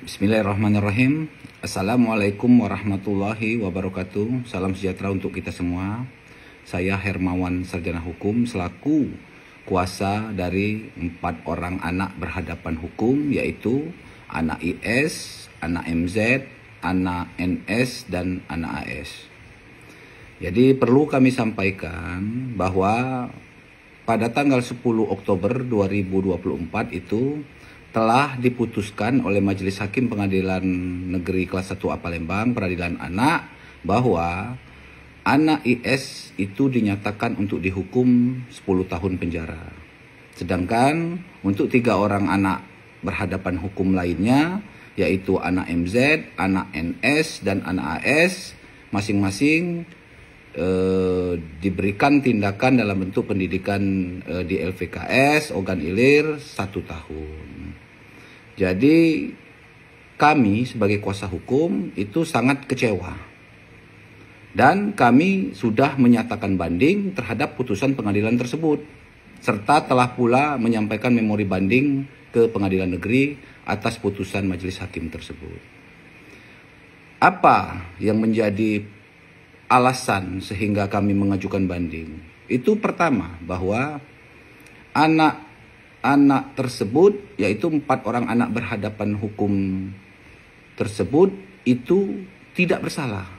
Bismillahirrahmanirrahim. Assalamualaikum warahmatullahi wabarakatuh. Salam sejahtera untuk kita semua. Saya Hermawan Sarjana Hukum selaku kuasa dari 4 orang anak berhadapan hukum, yaitu anak IS, anak MZ, anak NS, dan anak AS. Jadi perlu kami sampaikan bahwa pada tanggal 10 Oktober 2024 itu telah diputuskan oleh Majelis Hakim Pengadilan Negeri Kelas 1A Palembang, Peradilan Anak, bahwa anak IS itu dinyatakan untuk dihukum 10 tahun penjara. Sedangkan untuk 3 orang anak berhadapan hukum lainnya, yaitu anak MZ, anak NS, dan anak AS, masing-masing diberikan tindakan dalam bentuk pendidikan di LVKS, organ ilir 1 tahun. Jadi kami sebagai kuasa hukum itu sangat kecewa. Dan kami sudah menyatakan banding terhadap putusan pengadilan tersebut. Serta telah pula menyampaikan memori banding ke pengadilan negeri atas putusan majelis hakim tersebut. Apa yang menjadi alasan sehingga kami mengajukan banding? Itu pertama, bahwa anak tersebut, yaitu 4 orang anak berhadapan hukum tersebut, itu tidak bersalah.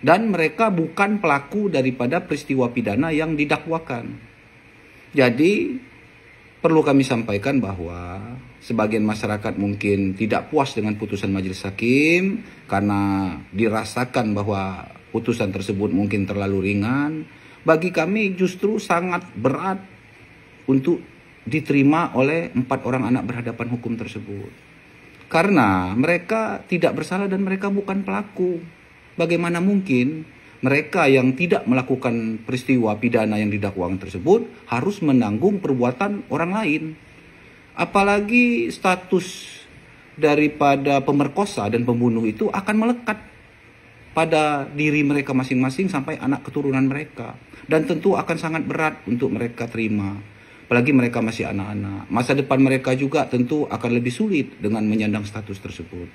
Dan mereka bukan pelaku daripada peristiwa pidana yang didakwakan. Jadi perlu kami sampaikan bahwa sebagian masyarakat mungkin tidak puas dengan putusan majelis hakim karena dirasakan bahwa putusan tersebut mungkin terlalu ringan. Bagi kami justru sangat berat untuk diterima oleh 4 orang anak berhadapan hukum tersebut. Karena mereka tidak bersalah dan mereka bukan pelaku. Bagaimana mungkin mereka yang tidak melakukan peristiwa pidana yang didakwaan tersebut harus menanggung perbuatan orang lain? Apalagi status daripada pemerkosa dan pembunuh itu akan melekat pada diri mereka masing-masing sampai anak keturunan mereka. Dan tentu akan sangat berat untuk mereka terima. Apalagi mereka masih anak-anak. Masa depan mereka juga tentu akan lebih sulit dengan menyandang status tersebut.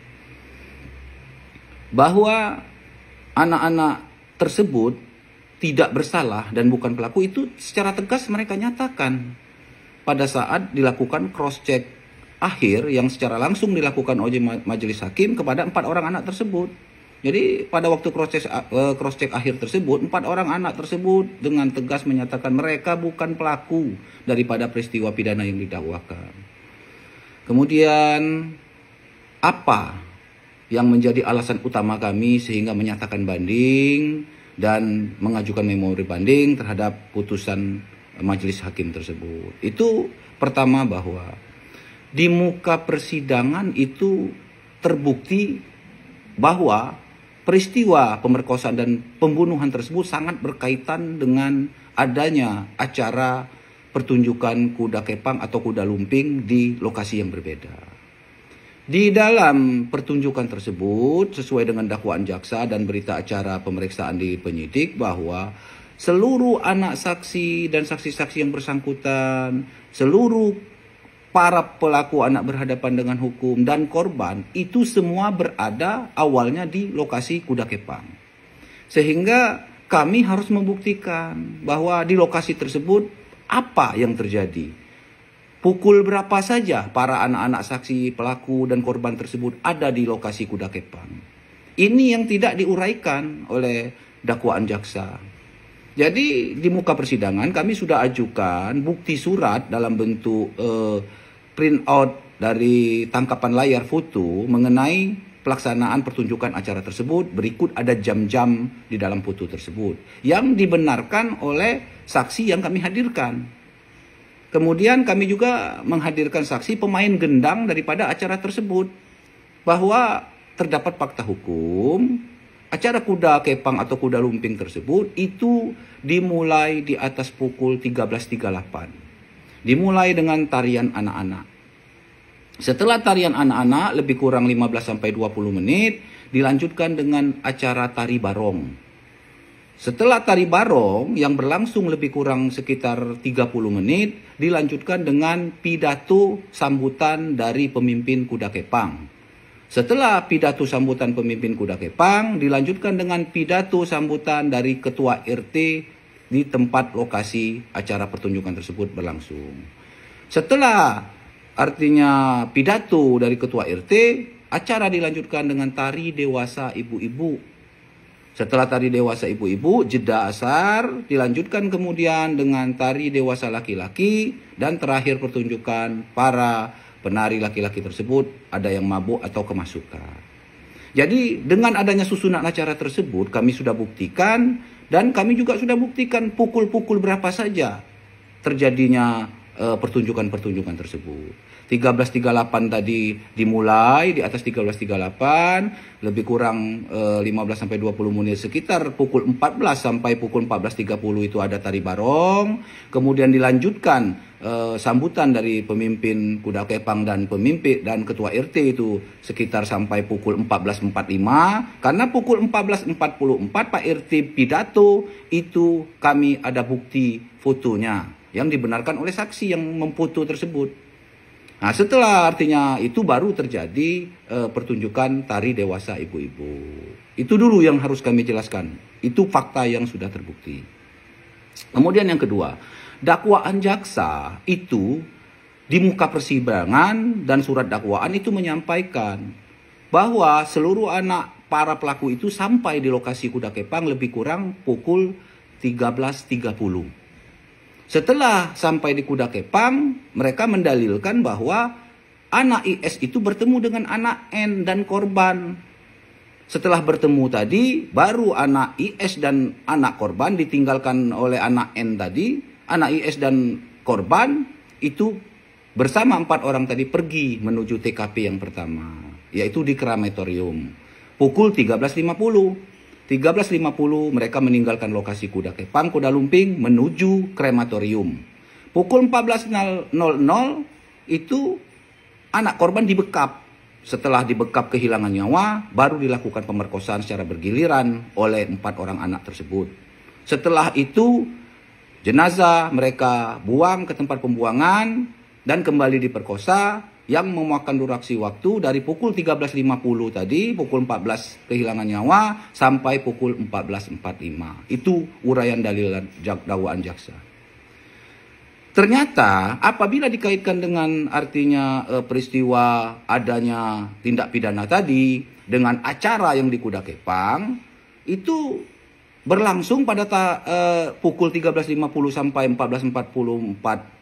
Bahwa anak-anak tersebut tidak bersalah dan bukan pelaku itu secara tegas mereka nyatakan pada saat dilakukan cross-check akhir yang secara langsung dilakukan oleh majelis hakim kepada 4 orang anak tersebut. Jadi pada waktu cross-check akhir tersebut, 4 orang anak tersebut dengan tegas menyatakan mereka bukan pelaku daripada peristiwa pidana yang didakwakan. Kemudian apa yang menjadi alasan utama kami sehingga menyatakan banding dan mengajukan memori banding terhadap putusan majelis hakim tersebut? Itu pertama, bahwa di muka persidangan itu terbukti bahwa peristiwa pemerkosaan dan pembunuhan tersebut sangat berkaitan dengan adanya acara pertunjukan kuda kepang atau kuda lumping di lokasi yang berbeda. Di dalam pertunjukan tersebut, sesuai dengan dakwaan jaksa dan berita acara pemeriksaan di penyidik, bahwa seluruh anak saksi dan saksi-saksi yang bersangkutan, seluruh para pelaku anak berhadapan dengan hukum dan korban itu semua berada awalnya di lokasi kuda kepang. Sehingga kami harus membuktikan bahwa di lokasi tersebut apa yang terjadi. Pukul berapa saja para anak-anak saksi, pelaku dan korban tersebut ada di lokasi kuda kepang. Ini yang tidak diuraikan oleh dakwaan jaksa. Jadi di muka persidangan kami sudah ajukan bukti surat dalam bentuk print out dari tangkapan layar foto mengenai pelaksanaan pertunjukan acara tersebut. Berikut ada jam-jam di dalam foto tersebut yang dibenarkan oleh saksi yang kami hadirkan. Kemudian kami juga menghadirkan saksi pemain gendang daripada acara tersebut, bahwa terdapat fakta hukum acara kuda kepang atau kuda lumping tersebut itu dimulai di atas pukul 13.38. Dimulai dengan tarian anak-anak. Setelah tarian anak-anak lebih kurang 15-20 menit dilanjutkan dengan acara tari barong. Setelah tari barong yang berlangsung lebih kurang sekitar 30 menit dilanjutkan dengan pidato sambutan dari pemimpin kuda kepang. Setelah pidato sambutan pemimpin kuda kepang, dilanjutkan dengan pidato sambutan dari ketua RT di tempat lokasi acara pertunjukan tersebut berlangsung. Setelah artinya pidato dari ketua RT, acara dilanjutkan dengan tari dewasa ibu-ibu. Setelah tari dewasa ibu-ibu, jeda asar, dilanjutkan kemudian dengan tari dewasa laki-laki, dan terakhir pertunjukan para penari laki-laki tersebut ada yang mabuk atau kemasukan. Jadi dengan adanya susunan acara tersebut kami sudah buktikan, dan kami juga sudah buktikan pukul-pukul berapa saja terjadinya pertunjukan-pertunjukan tersebut. 13.38 tadi dimulai, di atas 13.38, lebih kurang 15-20 menit, sekitar pukul 14 sampai pukul 14.30 itu ada tari barong. Kemudian dilanjutkan sambutan dari pemimpin kuda kepang dan pemimpin dan ketua RT itu sekitar sampai pukul 14.45. Karena pukul 14.44 Pak RT pidato, itu kami ada bukti fotonya yang dibenarkan oleh saksi yang memfoto tersebut. Nah, setelah artinya itu baru terjadi pertunjukan tari dewasa ibu-ibu. Itu dulu yang harus kami jelaskan. Itu fakta yang sudah terbukti. Kemudian yang kedua, dakwaan jaksa itu di muka persidangan dan surat dakwaan itu menyampaikan bahwa seluruh anak para pelaku itu sampai di lokasi kuda kepang lebih kurang pukul 13.30. Setelah sampai di kuda kepang, mereka mendalilkan bahwa anak IS itu bertemu dengan anak N dan korban. Setelah bertemu tadi, baru anak IS dan anak korban ditinggalkan oleh anak N tadi. Anak IS dan korban itu bersama 4 orang tadi pergi menuju TKP yang pertama, yaitu di krematorium. Pukul 13.50. 13.50 mereka meninggalkan lokasi kuda kepang, kuda lumping menuju krematorium. Pukul 14.00 itu anak korban dibekap. Setelah dibekap kehilangan nyawa, baru dilakukan pemerkosaan secara bergiliran oleh 4 orang anak tersebut. Setelah itu jenazah mereka buang ke tempat pembuangan dan kembali diperkosa, yang memakan durasi waktu dari pukul 13.50 tadi, pukul 14 kehilangan nyawa, sampai pukul 14.45. Itu uraian dalil dakwaan jaksa. Ternyata apabila dikaitkan dengan artinya peristiwa adanya tindak pidana tadi dengan acara yang di kuda kepang, itu berlangsung pada pukul 13.50 sampai 14.44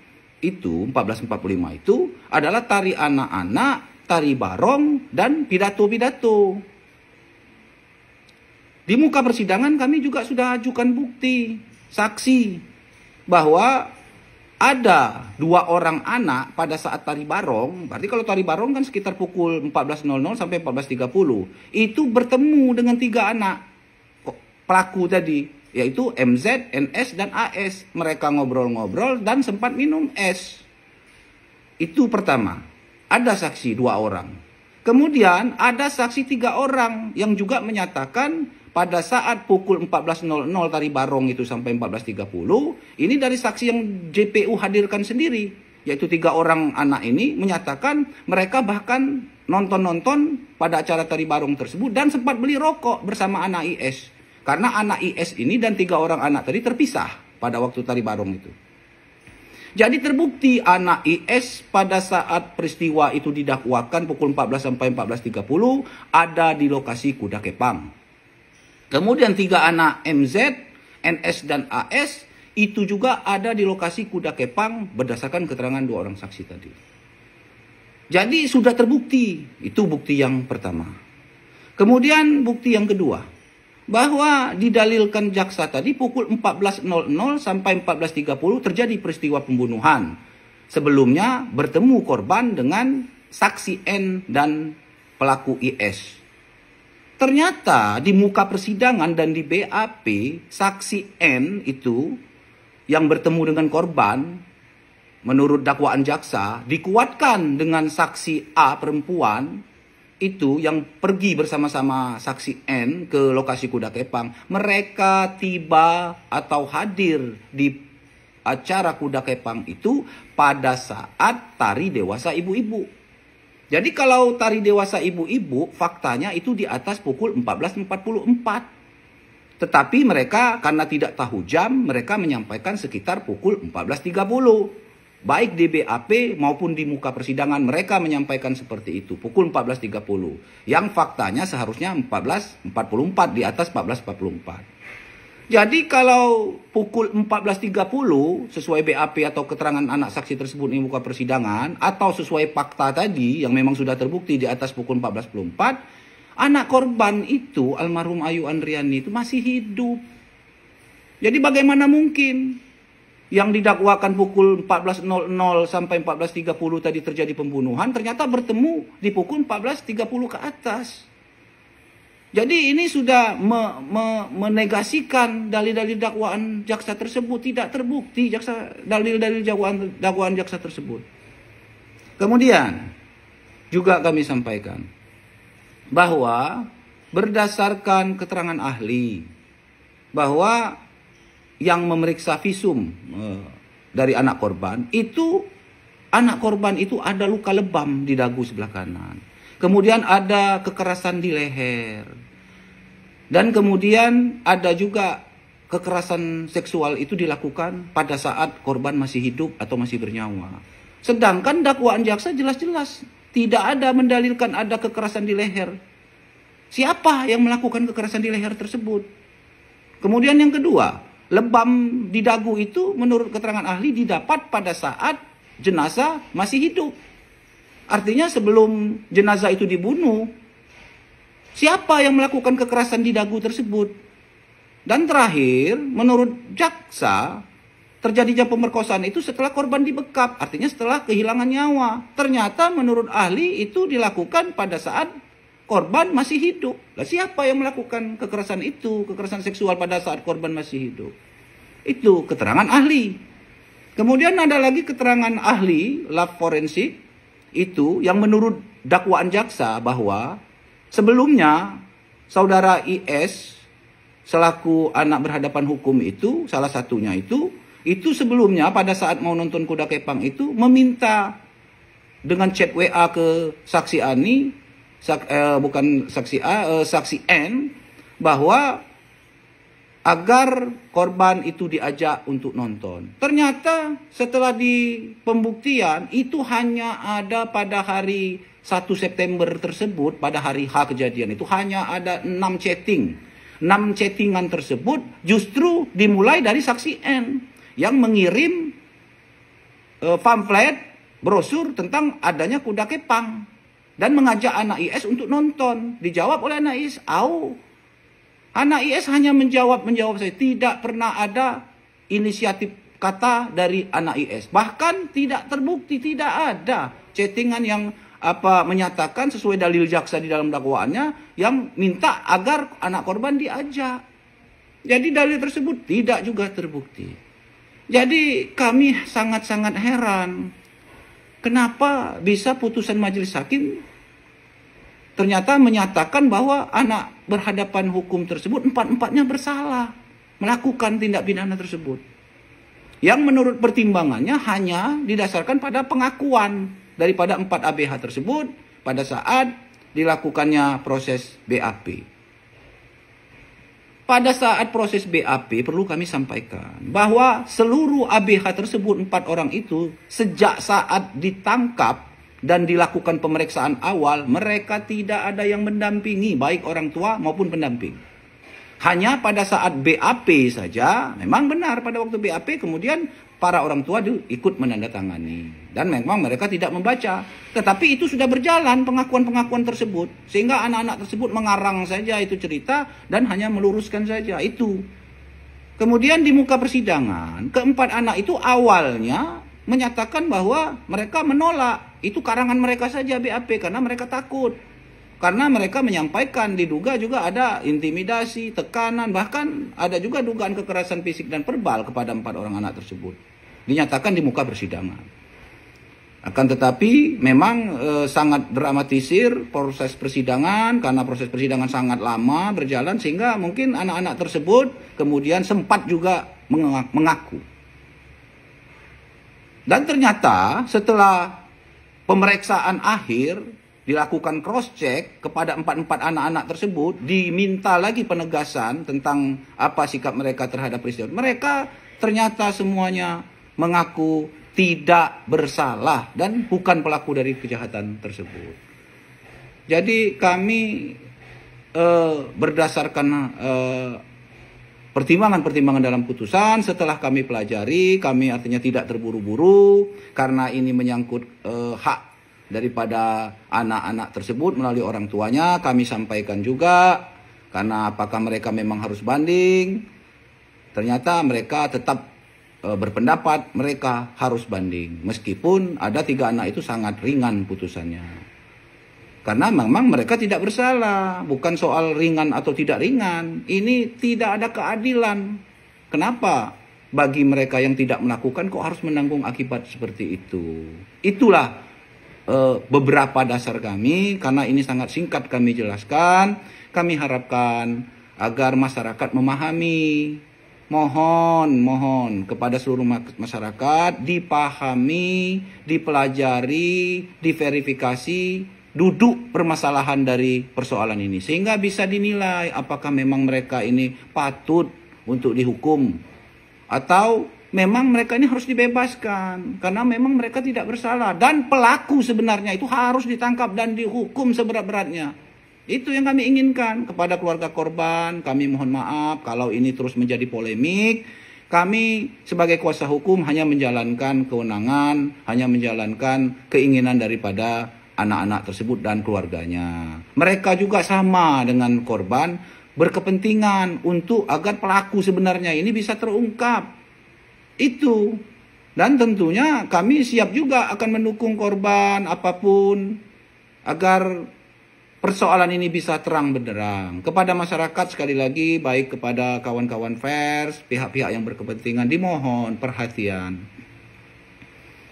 itu, 14.45 itu adalah tari anak-anak, tari barong, dan pidato-pidato. Di muka persidangan kami juga sudah ajukan bukti, saksi, bahwa ada 2 orang anak pada saat tari barong. Berarti kalau tari barong kan sekitar pukul 14.00 sampai 14.30. Itu bertemu dengan 3 anak pelaku tadi, yaitu MZ, NS, dan AS. Mereka ngobrol-ngobrol dan sempat minum es. Itu pertama. Ada saksi 2 orang. Kemudian ada saksi 3 orang yang juga menyatakan pada saat pukul 14.00 tari barong itu sampai 14.30, ini dari saksi yang JPU hadirkan sendiri, yaitu 3 orang anak ini menyatakan mereka bahkan nonton-nonton pada acara tari barong tersebut dan sempat beli rokok bersama anak IS. Karena anak IS ini dan 3 orang anak tadi terpisah pada waktu tari barong itu. Jadi terbukti anak IS pada saat peristiwa itu didakwakan pukul 14 sampai 14.30 ada di lokasi kuda kepang. Kemudian 3 anak MZ, NS, dan AS itu juga ada di lokasi kuda kepang berdasarkan keterangan 2 orang saksi tadi. Jadi sudah terbukti, itu bukti yang pertama. Kemudian bukti yang kedua, bahwa didalilkan jaksa tadi pukul 14.00 sampai 14.30 terjadi peristiwa pembunuhan. Sebelumnya bertemu korban dengan saksi N dan pelaku IS. Ternyata di muka persidangan dan di BAP, saksi N itu yang bertemu dengan korban, menurut dakwaan jaksa, dikuatkan dengan saksi A perempuan, itu yang pergi bersama-sama saksi N ke lokasi kuda kepang. Mereka tiba atau hadir di acara kuda kepang itu pada saat tari dewasa ibu-ibu. Jadi kalau tari dewasa ibu-ibu, faktanya itu di atas pukul 14.44. Tetapi mereka karena tidak tahu jam, mereka menyampaikan sekitar pukul 14.30. Baik di BAP maupun di muka persidangan mereka menyampaikan seperti itu, pukul 14.30. Yang faktanya seharusnya 14.44, di atas 14.44. Jadi kalau pukul 14.30 sesuai BAP atau keterangan anak saksi tersebut di muka persidangan, atau sesuai fakta tadi yang memang sudah terbukti di atas pukul 14.44, anak korban itu, almarhum Ayu Andriani itu masih hidup. Jadi bagaimana mungkin yang didakwakan pukul 14.00 sampai 14.30 tadi terjadi pembunuhan, ternyata bertemu di pukul 14.30 ke atas. Jadi ini sudah menegasikan dalil-dalil dakwaan jaksa tersebut, tidak terbukti dalil-dalil dakwaan jaksa tersebut. Kemudian juga kami sampaikan bahwa berdasarkan keterangan ahli bahwa yang memeriksa visum dari anak korban itu ada luka lebam di dagu sebelah kanan. Kemudian ada kekerasan di leher. Dan kemudian ada juga kekerasan seksual itu dilakukan pada saat korban masih hidup atau masih bernyawa. Sedangkan dakwaan jaksa jelas-jelas tidak ada mendalilkan ada kekerasan di leher. Siapa yang melakukan kekerasan di leher tersebut? Kemudian yang kedua, lebam di dagu itu menurut keterangan ahli didapat pada saat jenazah masih hidup. Artinya sebelum jenazah itu dibunuh, siapa yang melakukan kekerasan di dagu tersebut? Dan terakhir, menurut jaksa, terjadinya pemerkosaan itu setelah korban dibekap, artinya setelah kehilangan nyawa. Ternyata menurut ahli itu dilakukan pada saat korban masih hidup. Lah siapa yang melakukan kekerasan itu, kekerasan seksual pada saat korban masih hidup? Itu keterangan ahli. Kemudian ada lagi keterangan ahli lab forensik itu yang menurut dakwaan jaksa bahwa sebelumnya saudara IS selaku anak berhadapan hukum itu, salah satunya itu sebelumnya pada saat mau nonton Kuda Kepang itu meminta dengan chat WA ke saksi Ani, bukan saksi A, saksi N, bahwa agar korban itu diajak untuk nonton. Ternyata setelah di pembuktian itu hanya ada pada hari 1 September tersebut, pada hari H kejadian itu hanya ada 6 chatting. 6 chattingan tersebut justru dimulai dari saksi N yang mengirim pamflet brosur tentang adanya Kuda Kepang dan mengajak anak IS untuk nonton. Dijawab oleh anak IS, anak IS hanya menjawab saya, tidak pernah ada inisiatif kata dari anak IS. Bahkan tidak terbukti, tidak ada chattingan yang menyatakan sesuai dalil jaksa di dalam dakwaannya yang minta agar anak korban diajak. Jadi dalil tersebut tidak juga terbukti. Jadi kami sangat-sangat heran kenapa bisa putusan majelis hakim ternyata menyatakan bahwa anak berhadapan hukum tersebut empat-empatnya bersalah melakukan tindak pidana tersebut. Yang menurut pertimbangannya hanya didasarkan pada pengakuan daripada 4 ABH tersebut pada saat dilakukannya proses BAP. Pada saat proses BAP perlu kami sampaikan bahwa seluruh ABH tersebut 4 orang itu sejak saat ditangkap dan dilakukan pemeriksaan awal, mereka tidak ada yang mendampingi, baik orang tua maupun pendamping. Hanya pada saat BAP saja, memang benar pada waktu BAP kemudian para orang tua ikut menandatangani. Dan memang mereka tidak membaca. Tetapi itu sudah berjalan pengakuan-pengakuan tersebut. Sehingga anak-anak tersebut mengarang saja itu cerita dan hanya meluruskan saja itu. Kemudian di muka persidangan, keempat anak itu awalnya menyatakan bahwa mereka menolak. Itu karangan mereka saja BAP karena mereka takut. Karena mereka menyampaikan diduga juga ada intimidasi, tekanan, bahkan ada juga dugaan kekerasan fisik dan verbal kepada 4 orang anak tersebut. Dinyatakan di muka persidangan. Akan tetapi memang sangat dramatisir proses persidangan karena proses persidangan sangat lama berjalan sehingga mungkin anak-anak tersebut kemudian sempat juga mengaku. Dan ternyata setelah pemeriksaan akhir, dilakukan cross check kepada empat anak-anak tersebut, diminta lagi penegasan tentang apa sikap mereka terhadap peristiwa. Mereka ternyata semuanya mengaku tidak bersalah dan bukan pelaku dari kejahatan tersebut. Jadi kami berdasarkan pertimbangan-pertimbangan dalam putusan, setelah kami pelajari, kami artinya tidak terburu-buru karena ini menyangkut hak daripada anak-anak tersebut melalui orang tuanya. Kami sampaikan juga karena apakah mereka memang harus banding, ternyata mereka tetap berpendapat mereka harus banding meskipun ada 3 anak itu sangat ringan putusannya. Karena memang mereka tidak bersalah, bukan soal ringan atau tidak ringan. Ini tidak ada keadilan. Kenapa bagi mereka yang tidak melakukan kok harus menanggung akibat seperti itu? Itulah beberapa dasar kami, karena ini sangat singkat kami jelaskan. Kami harapkan agar masyarakat memahami. Mohon kepada seluruh masyarakat dipahami, dipelajari, diverifikasi duduk permasalahan dari persoalan ini sehingga bisa dinilai apakah memang mereka ini patut untuk dihukum atau memang mereka ini harus dibebaskan karena memang mereka tidak bersalah dan pelaku sebenarnya itu harus ditangkap dan dihukum seberat-beratnya. Itu yang kami inginkan. Kepada keluarga korban kami mohon maaf kalau ini terus menjadi polemik. Kami sebagai kuasa hukum hanya menjalankan kewenangan, hanya menjalankan keinginan daripada anak-anak tersebut dan keluarganya. Mereka juga sama dengan korban berkepentingan untuk agar pelaku sebenarnya ini bisa terungkap. Itu. Dan tentunya kami siap juga akan mendukung korban apapun agar persoalan ini bisa terang benderang. Kepada masyarakat sekali lagi, baik kepada kawan-kawan pers, pihak-pihak yang berkepentingan, dimohon perhatian.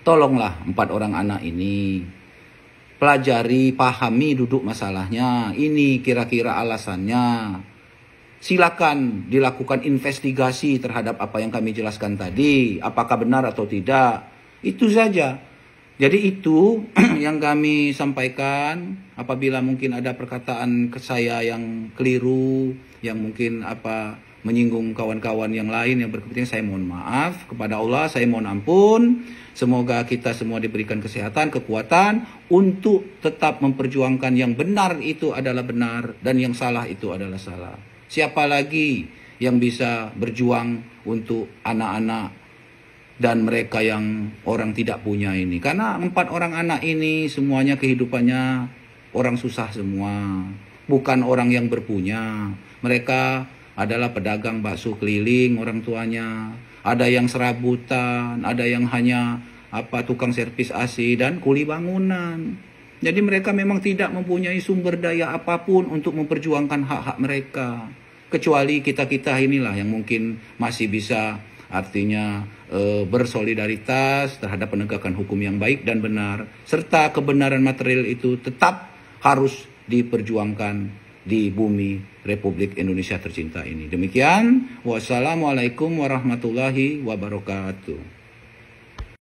Tolonglah 4 orang anak ini. Pelajari, pahami duduk masalahnya. Ini kira-kira alasannya. Silakan dilakukan investigasi terhadap apa yang kami jelaskan tadi. Apakah benar atau tidak. Itu saja. Jadi itu yang kami sampaikan. Apabila mungkin ada perkataan ke saya yang keliru, yang mungkin menyinggung kawan-kawan yang lain yang berkepentingan, saya mohon maaf. Kepada Allah saya mohon ampun. Semoga kita semua diberikan kesehatan, kekuatan untuk tetap memperjuangkan yang benar itu adalah benar dan yang salah itu adalah salah. Siapa lagi yang bisa berjuang untuk anak-anak dan mereka yang orang tidak punya ini? Karena 4 orang anak ini semuanya kehidupannya orang susah semua, bukan orang yang berpunya. Mereka adalah pedagang bakso keliling orang tuanya. Ada yang serabutan, ada yang hanya tukang servis AC dan kuli bangunan. Jadi mereka memang tidak mempunyai sumber daya apapun untuk memperjuangkan hak-hak mereka. Kecuali kita-kita inilah yang mungkin masih bisa artinya bersolidaritas terhadap penegakan hukum yang baik dan benar. Serta kebenaran material itu tetap harus diperjuangkan di bumi Republik Indonesia tercinta ini. Demikian, wassalamualaikum warahmatullahi wabarakatuh.